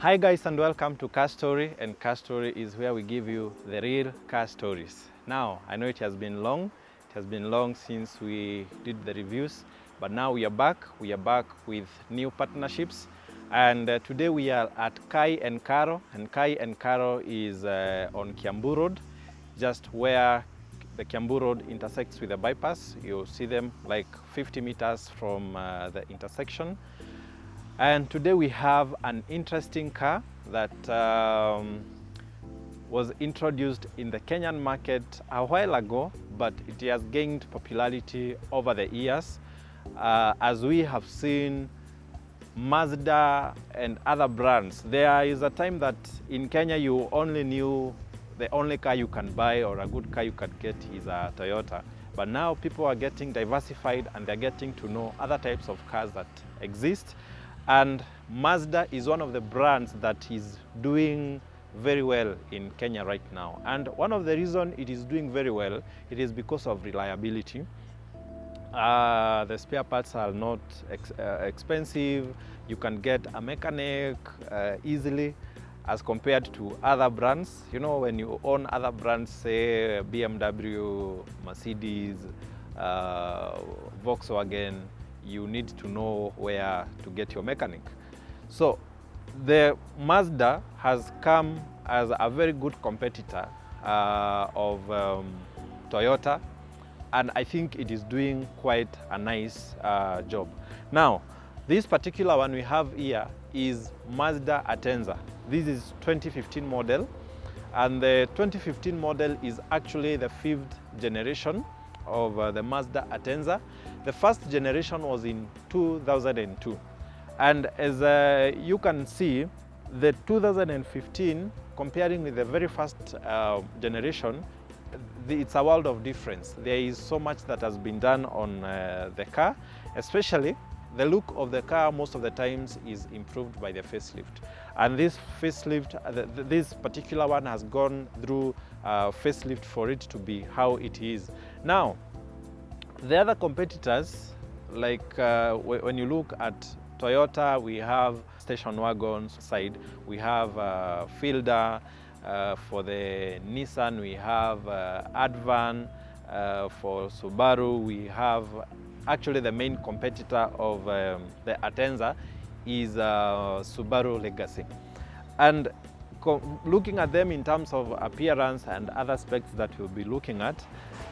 Hi guys, and welcome to Car Story, and Car Story is where we give you the real car stories. Now, I know it has been long since we did the reviews, but now we are back with new partnerships, and today we are at Kai and Karo, and Kai and Karo is on Kiambu Road, just where the Kiambu Road intersects with the bypass. You'll see them like 50 meters from the intersection. And today we have an interesting car that was introduced in the Kenyan market a while ago, but it has gained popularity over the years as we have seen Mazda and other brands. There is a time that in Kenya you only knew the only car you can buy or a good car you can get is a Toyota. But now people are getting diversified and they're getting to know other types of cars that exist. And Mazda is one of the brands that is doing very well in Kenya right now. And one of the reasons it is doing very well, it is because of reliability. The spare parts are not expensive. You can get a mechanic easily as compared to other brands. You know, when you own other brands, say BMW, Mercedes, Volkswagen, you need to know where to get your mechanic. So the Mazda has come as a very good competitor of Toyota, and I think it is doing quite a nice job. Now, this particular one we have here is Mazda Atenza. This is 2015 model, and the 2015 model is actually the 5th generation of the Mazda Atenza. The first generation was in 2002. And as you can see, the 2015, comparing with the very first generation, it's a world of difference. There is so much that has been done on the car, especially the look of the car most of the times is improved by the facelift. And this facelift, this particular one has gone through facelift for it to be how it is. Now, the other competitors, like when you look at Toyota, we have station wagons side, we have Fielder. For the Nissan, we have Advan. For Subaru, we have actually the main competitor of the Atenza is Subaru Legacy. And looking at them in terms of appearance and other specs that we'll be looking at,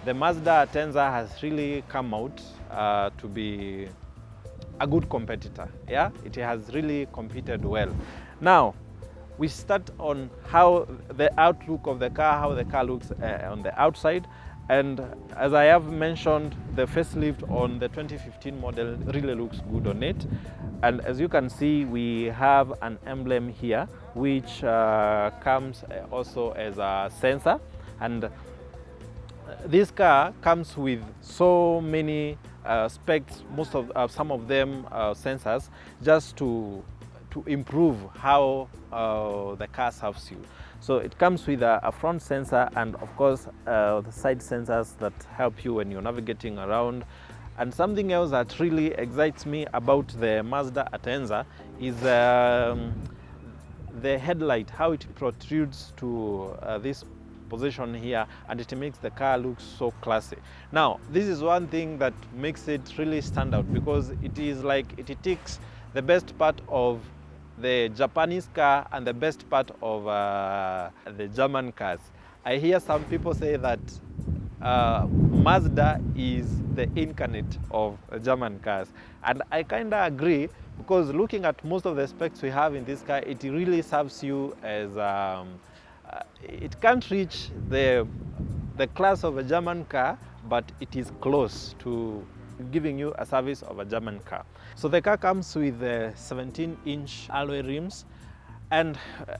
the Mazda Atenza has really come out to be a good competitor. Yeah, it has really competed well. Now, we start on how the outlook of the car, how the car looks on the outside. And as I have mentioned, the facelift on the 2015 model really looks good on it. And as you can see, we have an emblem here, which comes also as a sensor. And this car comes with so many specs, some of them sensors, just to improve how the car serves you. So it comes with a front sensor and of course the side sensors that help you when you're navigating around. And something else that really excites me about the Mazda Atenza is the headlight, how it protrudes to this position here, and it makes the car look so classy. Now, this is one thing that makes it really stand out, because it is like it takes the best part of the Japanese car and the best part of the German cars. I hear some people say that Mazda is the incarnate of German cars, and I kind of agree, because looking at most of the specs we have in this car, it really serves you as it can't reach the class of a German car, but it is close to giving you a service of a German car. So the car comes with 17-inch alloy rims, and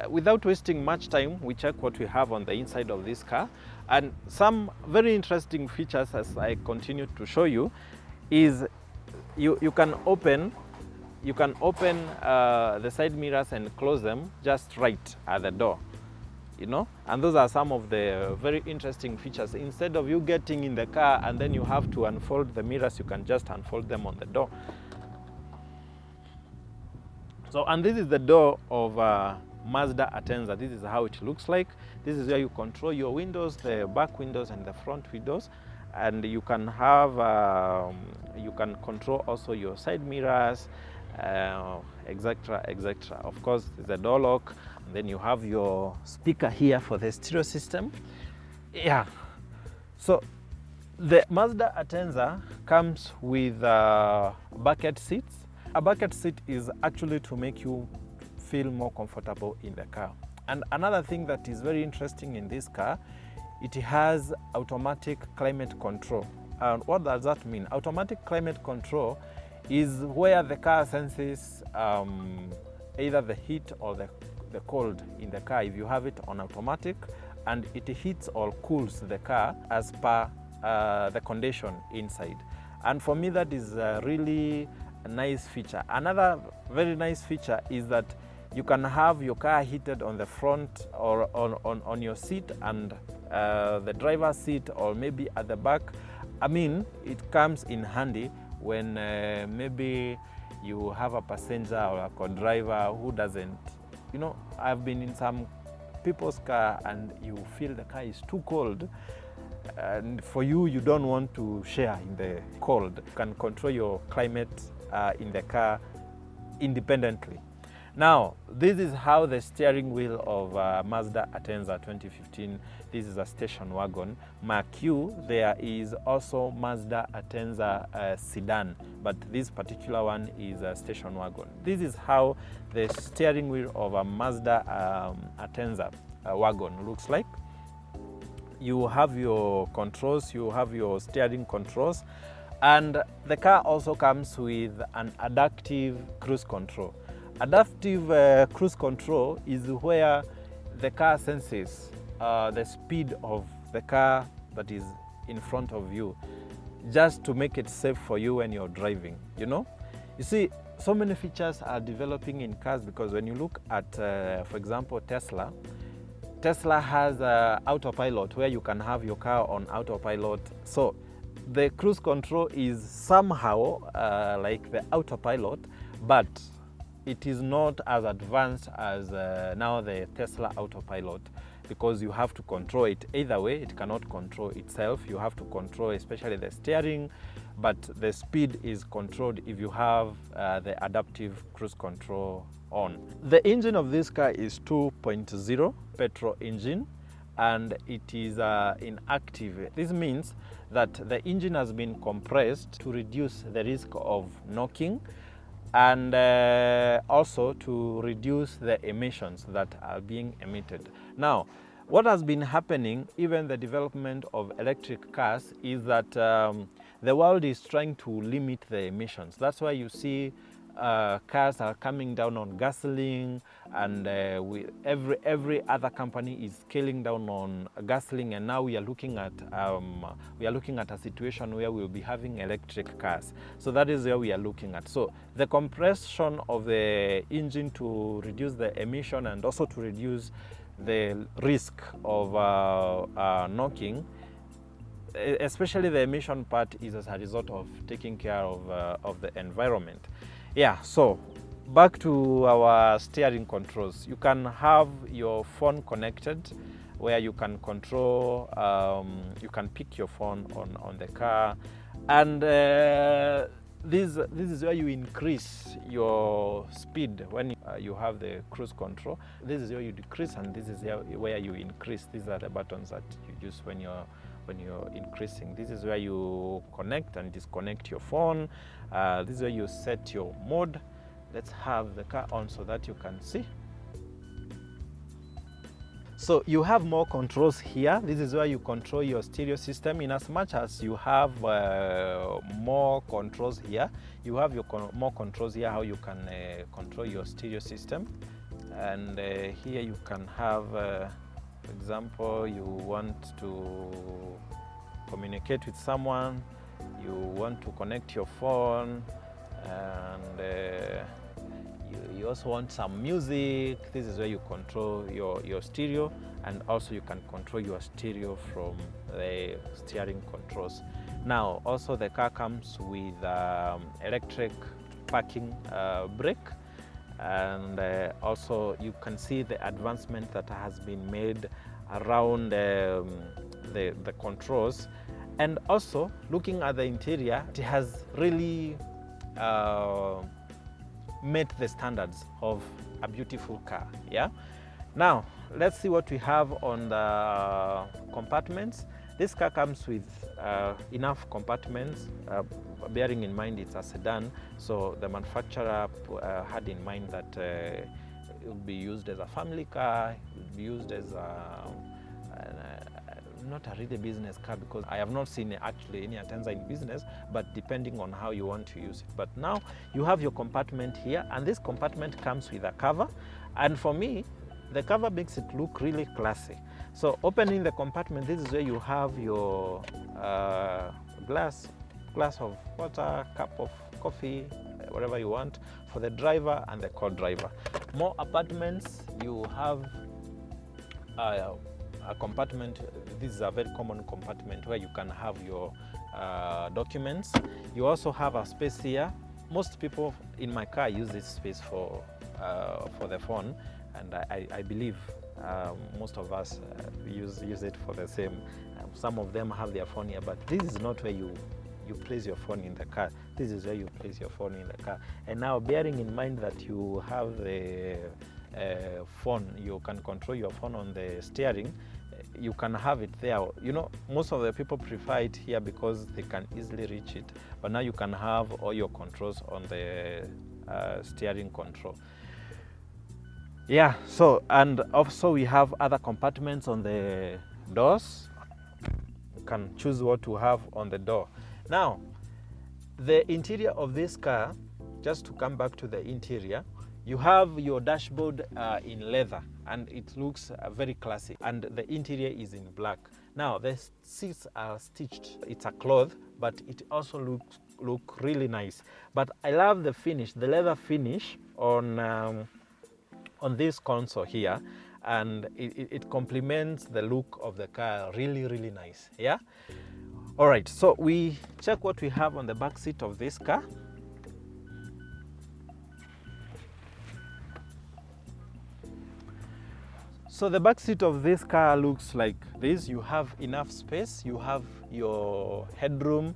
without wasting much time, we check what we have on the inside of this car. And some very interesting features, as I continue to show you, is you can open the side mirrors and close them just right at the door. You know, and those are some of the very interesting features. Instead of you getting in the car and then you have to unfold the mirrors, you can just unfold them on the door. So, and this is the door of Mazda Atenza. This is how it looks like. This is where you control your windows, the back windows and the front windows, and you can have you can control also your side mirrors, etc., etc. Of course, there's a door lock, and then you have your speaker here for the stereo system. Yeah. So the Mazda Atenza comes with bucket seats. A bucket seat is actually to make you feel more comfortable in the car. And another thing that is very interesting in this car, it has automatic climate control. And what does that mean? Automatic climate control is where the car senses either the heat or the cold in the car if you have it on automatic, and it heats or cools the car as per the condition inside. And for me, that is really a nice feature. Another very nice feature is that you can have your car heated on the front or on your seat and the driver's seat, or maybe at the back. I mean, it comes in handy when maybe you have a passenger or a co-driver who doesn't, you know, I've been in some people's car and you feel the car is too cold, and for you, you don't want to share in the cold. You can control your climate in the car independently. Now, this is how the steering wheel of Mazda Atenza 2015, this is a station wagon. Mark you, there is also Mazda Atenza sedan, but this particular one is a station wagon. This is how the steering wheel of a Mazda Atenza wagon looks like. You have your controls, you have your steering controls, and the car also comes with an adaptive cruise control. Adaptive cruise control is where the car senses the speed of the car that is in front of you, just to make it safe for you when you're driving, you know? You see, so many features are developing in cars, because when you look at, for example, Tesla has autopilot, where you can have your car on autopilot. So the cruise control is somehow like the autopilot, but it is not as advanced as now the Tesla autopilot, because you have to control it either way. It cannot control itself. You have to control especially the steering, but the speed is controlled if you have the adaptive cruise control on. The engine of this car is 2.0 petrol engine, and it is inactive. This means that the engine has been compressed to reduce the risk of knocking, and also to reduce the emissions that are being emitted. Now, what has been happening, even the development of electric cars, is that the world is trying to limit the emissions. That's why you see cars are coming down on gasoline, and every other company is scaling down on gasoline, and now we are looking at a situation where we'll be having electric cars. So that is where we are looking at. So the compression of the engine to reduce the emission and also to reduce the risk of knocking, especially the emission part, is as a result of taking care of the environment. Yeah, so back to our steering controls. You can have your phone connected, where you can control, you can pick your phone on the car, and this is where you increase your speed when you have the cruise control. This is where you decrease, and this is where you increase. These are the buttons that you use when you're increasing. This is where you connect and disconnect your phone. This is where you set your mode. Let's have the car on so that you can see. So you have more controls here. This is where you control your stereo system. In as much as you have more controls here, you have more controls here, how you can control your stereo system. And here you can have, for example, you want to communicate with someone, you want to connect your phone, and you also want some music. This is where you control your stereo, and also you can control your stereo from the steering controls. Now, also the car comes with electric parking brake. and also you can see the advancement that has been made around the controls. And also looking at the interior, it has really met the standards of a beautiful car. Yeah. Now let's see what we have on the compartments. This car comes with enough compartments, bearing in mind it's a sedan, so the manufacturer had in mind that it would be used as a family car, it would be used as not a really business car, because I have not seen actually any Atenza in business, but depending on how you want to use it. But now you have your compartment here, and this compartment comes with a cover, and for me the cover makes it look really classy. So opening the compartment, this is where you have your glass of water, cup of coffee, whatever you want for the driver and the co-driver. More apartments, you have a compartment. This is a very common compartment where you can have your documents. You also have a space here. Most people in my car use this space for the phone, and I believe most of us use it for the same. Some of them have their phone here, but this is not where you place your phone in the car. This is where you place your phone in the car. And now, bearing in mind that you have the phone, you can control your phone on the steering, you can have it there. You know, most of the people prefer it here because they can easily reach it, but now you can have all your controls on the steering control. Yeah, so, and also we have other compartments on the doors. You can choose what to have on the door. Now, the interior of this car, just to come back to the interior, you have your dashboard in leather, and it looks very classy, and the interior is in black. Now the seats are stitched. It's a cloth, but it also look really nice. But I love the finish, the leather finish on this console here, and it complements the look of the car. Really nice. Yeah. All right, so we check what we have on the back seat of this car. So the back seat of this car looks like this. You have enough space, you have your headroom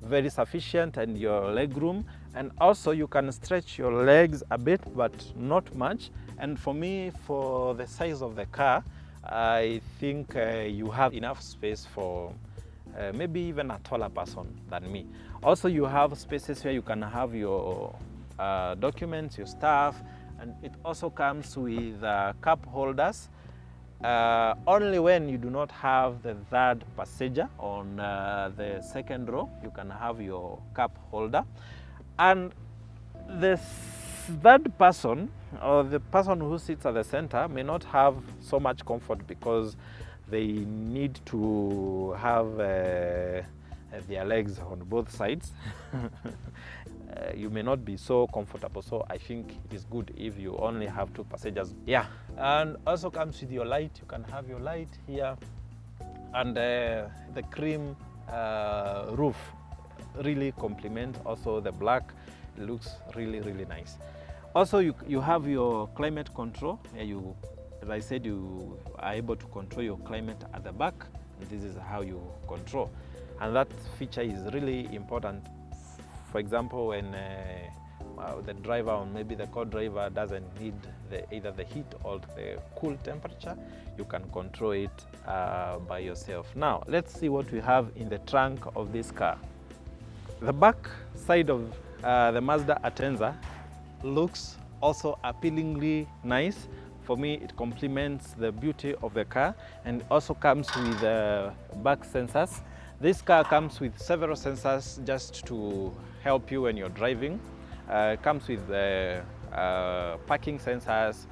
very sufficient, and your leg room, and also you can stretch your legs a bit, but not much. And for me, for the size of the car, I think you have enough space for maybe even a taller person than me. Also, you have spaces where you can have your documents, your stuff, and it also comes with cup holders. Only when you do not have the third passenger on the second row, you can have your cup holder. And the third person, or the person who sits at the center, may not have so much comfort because they need to have their legs on both sides. You may not be so comfortable, so I think it is good if you only have two passengers. Yeah, and also comes with your light. You can have your light here, and the cream roof really complements also the black. It looks really nice. Also, you have your climate control. You, as I said, you are able to control your climate at the back, and this is how you control, and that feature is really important. For example, when the driver or maybe the co-driver doesn't need either the heat or the cool temperature, you can control it by yourself. Now, let's see what we have in the trunk of this car. The back side of the Mazda Atenza looks also appealingly nice. For me, it complements the beauty of the car, and also comes with back sensors. This car comes with several sensors just to help you when you're driving. It comes with parking sensors,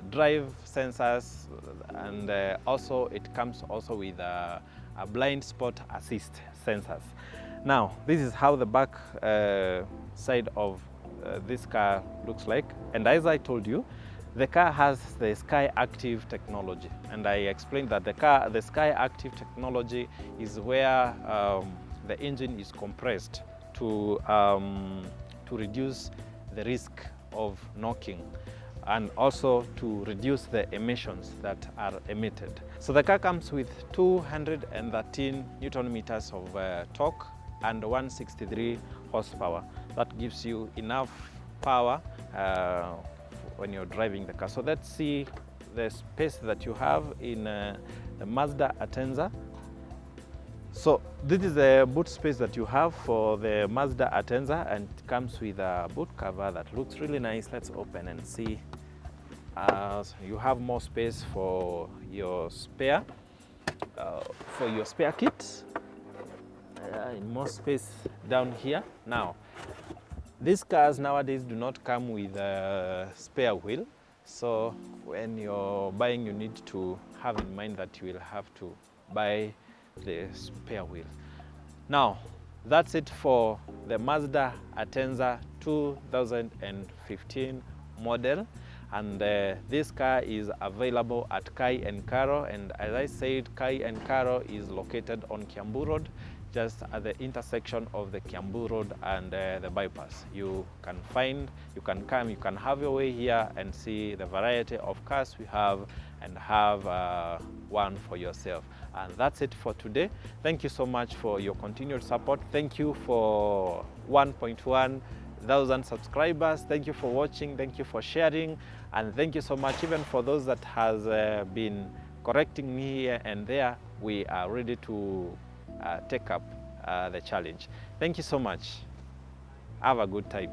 drive sensors, and also it comes also with a blind spot assist sensors. Now, this is how the back side of this car looks like, and as I told you, the car has the Sky Active technology, and I explained that the Sky Active technology is where the engine is compressed to reduce the risk of knocking, and also to reduce the emissions that are emitted. So the car comes with 213 Newton meters of torque and 163 horsepower. That gives you enough power when you're driving the car. So let's see the space that you have in the Mazda Atenza. So this is the boot space that you have for the Mazda Atenza, and it comes with a boot cover that looks really nice. Let's open and see. So you have more space for your spare kit. More space down here. Now, these cars nowadays do not come with a spare wheel. So when you're buying, you need to have in mind that you will have to buy the spare wheel. Now, that's it for the Mazda Atenza 2015 model. And this car is available at Kai & Karo, and as I said, Kai & Karo is located on Kiambu Road, just at the intersection of the Kiambu Road and the bypass. You can come, you can have your way here and see the variety of cars we have and have one for yourself. And that's it for today. Thank you so much for your continued support. Thank you for 1.1 thousand subscribers. Thank you for watching, thank you for sharing, and thank you so much even for those that has been correcting me here and there. We are ready to take up the challenge. Thank you so much. Have a good time.